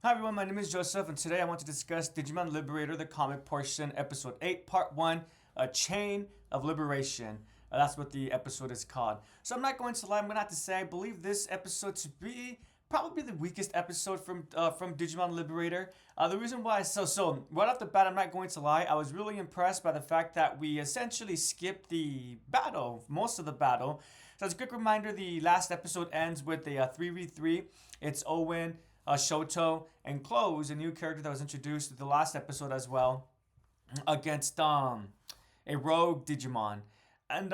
Hi everyone, my name is Joseph, and today I want to discuss Digimon Liberator, the comic portion, episode 8, part 1, A Chain of Liberation. That's what the episode is called. So I'm not going to lie, I'm going to have to say I believe this episode to be probably the weakest episode from Digimon Liberator. The reason why, so right off the bat, I'm not going to lie, I was really impressed by the fact that we essentially skipped the battle, most of the battle. So as a quick reminder, the last episode ends with a 3v3. It's Owen, Shoto, and Close, a new character that was introduced in the last episode as well, against a rogue Digimon. And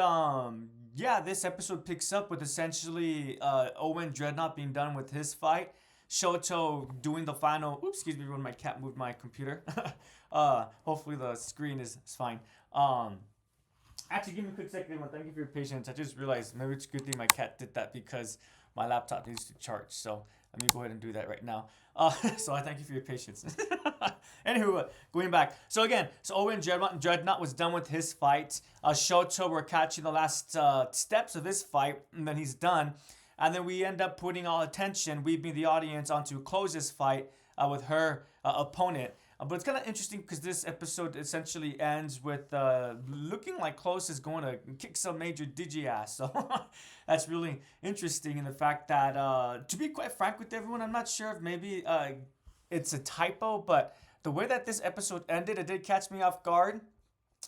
yeah, this episode picks up with essentially Owen Dreadnought being done with his fight, Shoto doing the final. Oops, excuse me, when my cat moved my computer. Hopefully the screen is fine. Actually, give me a quick second, everyone. Thank you for your patience. I just realized maybe it's a good thing my cat did that because my laptop needs to charge. So let me go ahead and do that right now. So I thank you for your patience. Anywho, going back. So again, Owen Dreadnought was done with his fight. Shoto, we're catching the last steps of this fight, and then he's done. And then we end up putting all attention, we being the audience, onto Close's fight with her opponent. But it's kind of interesting because this episode essentially ends with looking like Close is going to kick some major Digi ass. So that's really interesting in the fact that, to be quite frank with everyone, I'm not sure if maybe it's a typo, but the way that this episode ended, it did catch me off guard.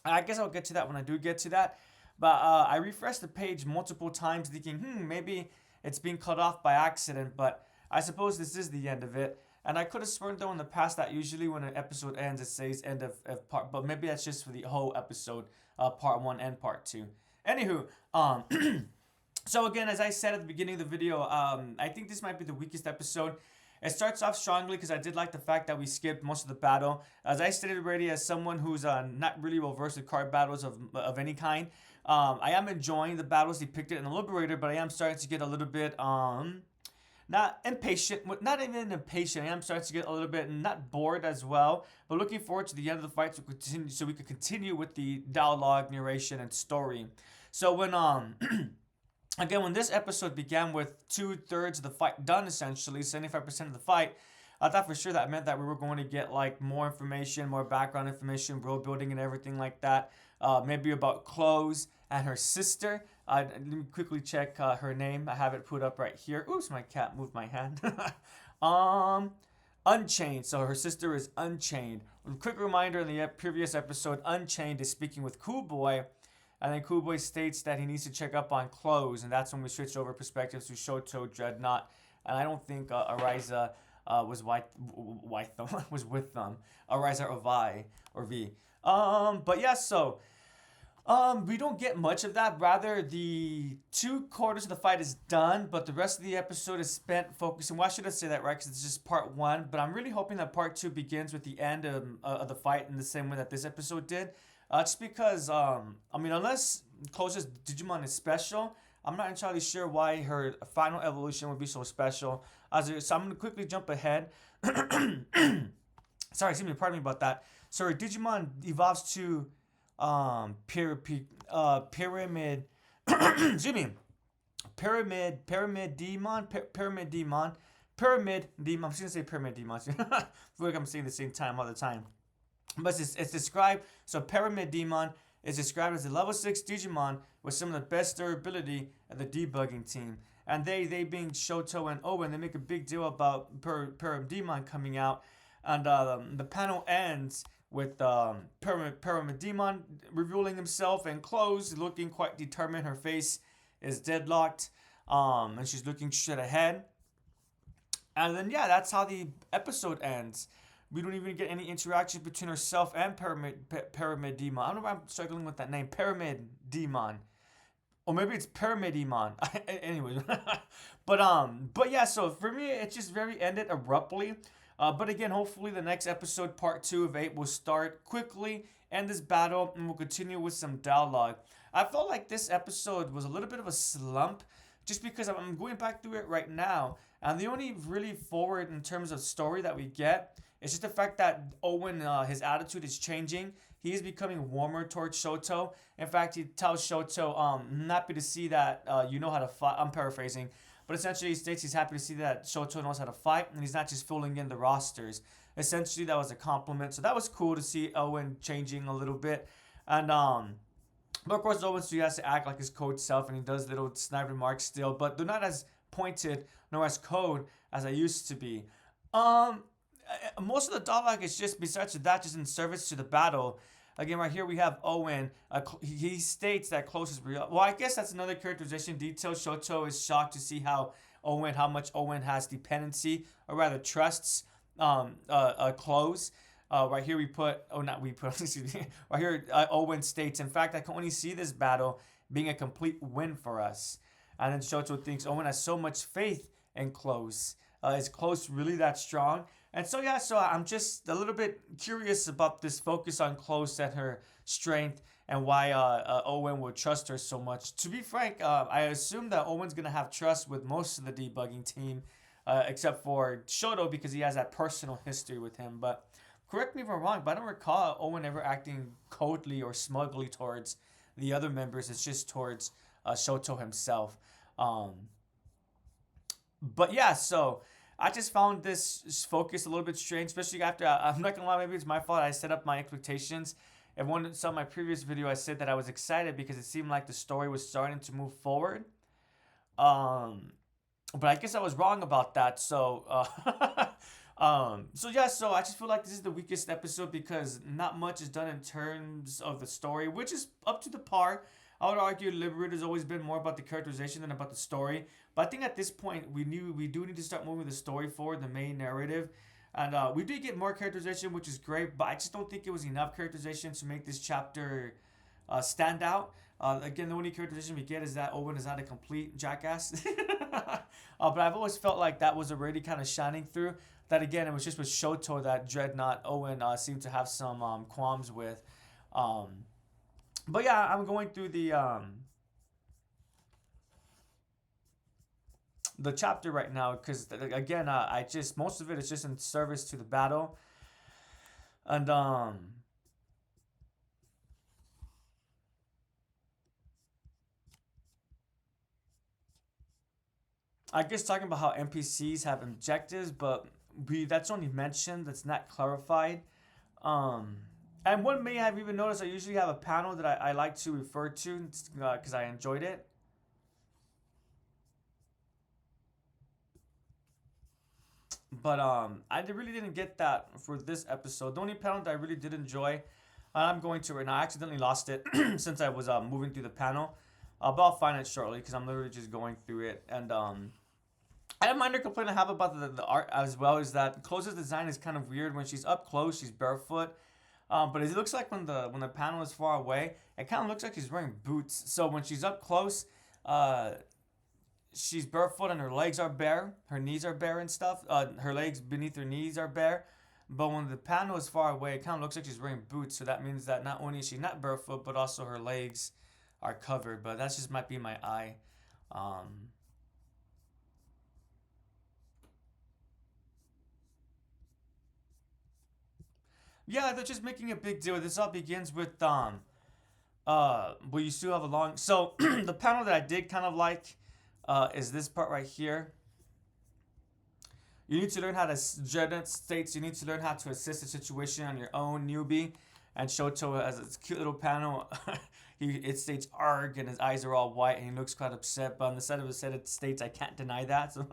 I guess I'll get to that when I do get to that. But I refreshed the page multiple times thinking, maybe it's being cut off by accident. But I suppose this is the end of it. And I could have sworn though in the past that usually when an episode ends, it says end of part, but maybe that's just for the whole episode, part 1 and part 2. Anywho, so again, as I said at the beginning of the video, I think this might be the weakest episode. It starts off strongly because I did like the fact that we skipped most of the battle. As I stated already, as someone who's not really well versed with card battles of any kind, I am enjoying the battles depicted in the Liberator, but I am starting to get a little bit not impatient, not even impatient. I am starting to get a little bit not bored as well, but looking forward to the end of the fight so we could continue with the dialogue, narration, and story. So when again, when this episode began with 2/3 of the fight done, essentially 75% of the fight, I thought for sure that meant that we were going to get like more information, more background information, world building, and everything like that. Maybe about Close and her sister. Let me quickly check her name. I have it put up right here. Oops, my cat moved my hand. Unchained. So her sister is Unchained. A quick reminder in the previous episode, Unchained is speaking with Cool Boy. And then Cool Boy states that he needs to check up on Close. And that's when we switch over perspectives to Shoto Dreadnought. And I don't think Ariza was was with them. Ariza or V. But yeah, so we don't get much of that. Rather, the 2/4 of the fight is done, but the rest of the episode is spent focusing. Why should I say that, right? Because it's just part 1. But I'm really hoping that part 2 begins with the end of the fight in the same way that this episode did. Just because, I mean, unless Close's Digimon is special, I'm not entirely sure why her final evolution would be so special. So I'm going to quickly jump ahead. Sorry, excuse me, pardon me about that. So her Digimon evolves to pyramid excuse me, pyramid demon. I'm just gonna say pyramid demon. I feel like I'm saying the same time all the time, but it's described. So pyramid demon is described as a level 6 Digimon with some of the best durability at the debugging team. And they being Shoto and Owen, they make a big deal about Pyramid Demon coming out. And the panel ends with Pyramid Demon revealing himself and Close looking quite determined. Her face is deadlocked, and she's looking straight ahead. And then yeah, that's how the episode ends. We don't even get any interaction between herself and Pyramid Demon. I don't know why I'm struggling with that name, Pyramid Demon. Or maybe it's Pyramid Demon. Anyway, but yeah. So for me, it just very ended abruptly. But again, hopefully the next episode, part 2 of 8, will start quickly, end this battle, and we'll continue with some dialogue. I felt like this episode was a little bit of a slump, just because I'm going back through it right now, and the only really forward in terms of story that we get is just the fact that Owen, his attitude is changing. He is becoming warmer towards Shoto. In fact, he tells Shoto, I'm happy to see that you know how to fight. I'm paraphrasing. But essentially, he states he's happy to see that Shoto knows how to fight, and he's not just filling in the rosters. Essentially, that was a compliment. So that was cool to see Owen changing a little bit. And but of course, Owen still has to act like his coach self, and he does little snide remarks still, but they're not as pointed nor as cold as I used to be. Um, Most of the dialogue is just besides that, just in service to the battle. Again, right here we have Owen. He states that close is real. Well, I guess that's another characterization detail. Shoto is shocked to see how much Owen has dependency, or rather trusts, clothes. Right here we put, oh not we put, excuse me. Right here Owen states, in fact, I can only see this battle being a complete win for us. And then Shoto thinks Owen has so much faith in clothes. Is clothes really that strong? And so yeah, so I'm just a little bit curious about this focus on close and her strength, and why Owen would trust her so much. To be frank, I assume that Owen's gonna have trust with most of the debugging team, except for Shoto because he has that personal history with him. But correct me if I'm wrong, but I don't recall Owen ever acting coldly or smugly towards the other members. It's just towards Shoto himself. But yeah, so I just found this focus a little bit strange, especially after I'm not gonna lie, maybe it's my fault. I set up my expectations. And one saw my previous video, I said that I was excited because it seemed like the story was starting to move forward. But I guess I was wrong about that. So, so yeah, so I just feel like this is the weakest episode because not much is done in terms of the story, which is up to the par. I would argue Liberator's always been more about the characterization than about the story. But I think at this point we do need to start moving the story forward, the main narrative. And we did get more characterization, which is great, but I just don't think it was enough characterization to make this chapter stand out. Again, the only characterization we get is that Owen is not a complete jackass. But I've always felt like that was already kind of shining through. That again, it was just with Shoto that Dreadnought Owen seemed to have some qualms with. But yeah, I'm going through the chapter right now because again, I just most of it is just in service to the battle, and I guess talking about how NPCs have objectives, but that's only mentioned. That's not clarified. Um, and one may have even noticed I usually have a panel that I like to refer to because I enjoyed it. But I really didn't get that for this episode. The only panel that I really did enjoy, and I'm going to right now. I accidentally lost it since I was moving through the panel. But I'll find it shortly because I'm literally just going through it. And a minor complaint I have about the art as well is that Close's design is kind of weird. When she's up close, she's barefoot. But it looks like when the panel is far away, it kind of looks like she's wearing boots. So when she's up close, she's barefoot and her legs are bare. Her knees are bare and stuff. Her legs beneath her knees are bare. But when the panel is far away, it kind of looks like she's wearing boots. So that means that not only is she not barefoot, but also her legs are covered. But that just might be my eye. Um, yeah, they're just making a big deal. This all begins with well, you still have a long. So the panel that I did kind of like is this part right here. You need to learn how to. Janet states you need to learn how to assess the situation on your own, newbie. And Shoto has this cute little panel. It states "arg" and his eyes are all white and he looks quite upset. But on the side of his head it states "I can't deny that." So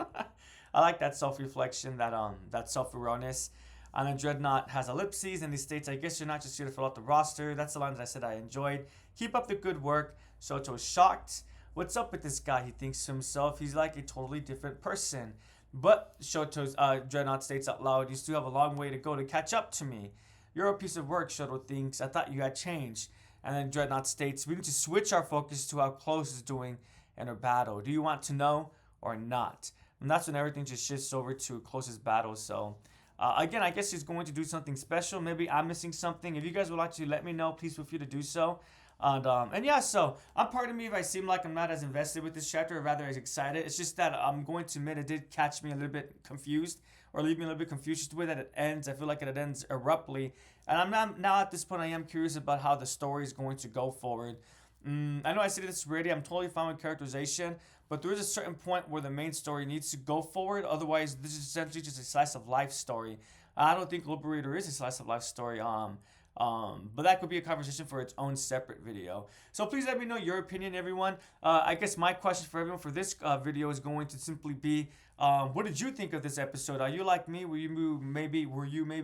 I like that self-reflection, that self-awareness. And then Dreadnought has ellipses and he states, "I guess you're not just here to fill out the roster." That's the line that I said I enjoyed. Keep up the good work. Shoto is shocked. What's up with this guy? He thinks to himself. He's like a totally different person. But Shoto's Dreadnought states out loud, "You still have a long way to go to catch up to me. You're a piece of work," Shoto thinks. "I thought you had changed." And then Dreadnought states, "We need to switch our focus to how Close is doing in her battle. Do you want to know or not?" And that's when everything just shifts over to Close's battle. So, again, I guess he's going to do something special. Maybe I'm missing something. If you guys would like to let me know, please feel free to do so. And yeah, so pardon me if I seem like I'm not as invested with this chapter, or rather as excited. It's just that I'm going to admit it did catch me a little bit confused, or leave me a little bit confused just the way that it ends. I feel like it ends abruptly, and I'm not now at this point. I am curious about how the story is going to go forward. I know I said this already. I'm totally fine with characterization, but there is a certain point where the main story needs to go forward. Otherwise, this is essentially just a slice of life story. I don't think Liberator is a slice of life story. But that could be a conversation for its own separate video. So please let me know your opinion, everyone. I guess my question for everyone for this video is going to simply be, what did you think of this episode? Are you like me? Were you maybe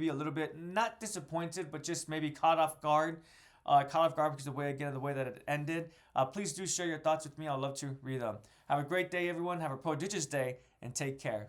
a little bit not disappointed, but just maybe caught off guard? Caught off guard because of the way that it ended. Please do share your thoughts with me. I'd love to read them. Have a great day, everyone. Have a prodigious day, and take care.